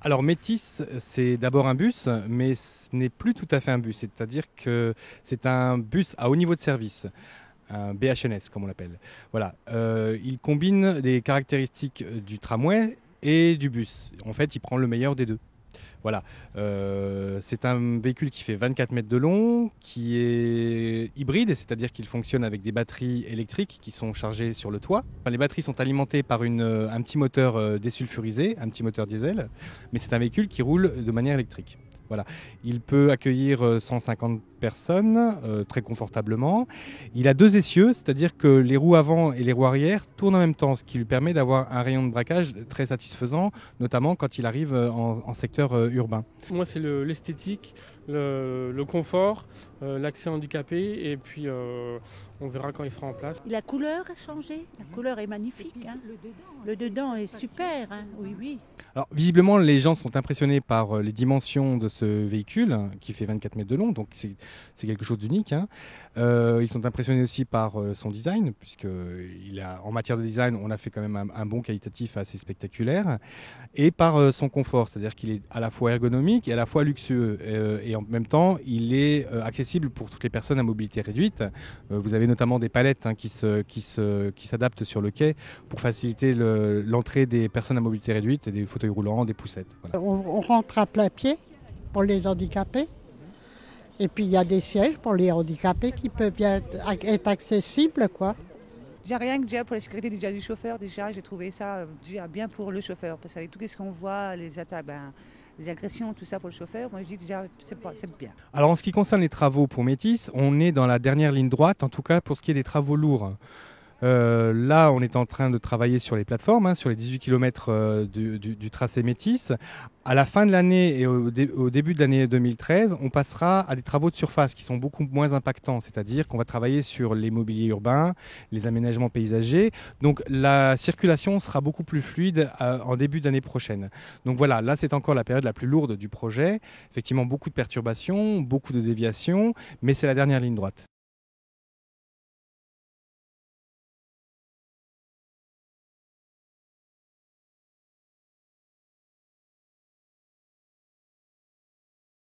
Alors Métis, c'est d'abord un bus, mais ce n'est plus tout à fait un bus. C'est-à-dire que c'est un bus à haut niveau de service, un BHNS comme on l'appelle. Voilà, il combine les caractéristiques du tramway et du bus. En fait, il prend le meilleur des deux. Voilà, c'est un véhicule qui fait 24 mètres de long, qui est hybride, c'est-à-dire qu'il fonctionne avec des batteries électriques qui sont chargées sur le toit. Enfin, les batteries sont alimentées par un petit moteur désulfurisé, un petit moteur diesel, mais c'est un véhicule qui roule de manière électrique. Voilà. Il peut accueillir 150 personnes très confortablement. Il a deux essieux, c'est-à-dire que les roues avant et les roues arrière tournent en même temps, ce qui lui permet d'avoir un rayon de braquage très satisfaisant, notamment quand il arrive en secteur urbain. Moi, c'est l'esthétique, le confort, l'accès handicapé, et puis on verra quand il sera en place. La couleur a changé, la couleur est magnifique. Hein. Le dedans est super, hein. Oui, oui. Alors, visiblement, les gens sont impressionnés par les dimensions de ce véhicule qui fait 24 mètres de long, donc c'est quelque chose d'unique. Hein. Ils sont impressionnés aussi par son design, puisque en matière de design, on a fait quand même un bon qualitatif assez spectaculaire, et par son confort, c'est-à-dire qu'il est à la fois ergonomique et à la fois luxueux, et en même temps, il est accessible pour toutes les personnes à mobilité réduite. Vous avez notamment des palettes hein, qui s'adaptent sur le quai pour faciliter l'entrée des personnes à mobilité réduite, et des fauteuils roulants, des poussettes. Voilà. On rentre à plein pied pour les handicapés. Et puis il y a des sièges pour les handicapés qui peuvent être accessibles, quoi. Déjà rien que déjà pour la sécurité du chauffeur, déjà j'ai trouvé ça déjà bien pour le chauffeur. Parce qu'avec tout ce qu'on voit, les attaques, les agressions, tout ça pour le chauffeur, moi je dis déjà c'est bien. Alors en ce qui concerne les travaux pour Métis, on est dans la dernière ligne droite, en tout cas pour ce qui est des travaux lourds. Là, on est en train de travailler sur les plateformes, hein, sur les 18 km du tracé Métis. À la fin de l'année et au début de l'année 2013, on passera à des travaux de surface qui sont beaucoup moins impactants, c'est-à-dire qu'on va travailler sur les mobiliers urbains, les aménagements paysagers. Donc la circulation sera beaucoup plus fluide en début d'année prochaine. Donc voilà, là c'est encore la période la plus lourde du projet. Effectivement, beaucoup de perturbations, beaucoup de déviations, mais c'est la dernière ligne droite.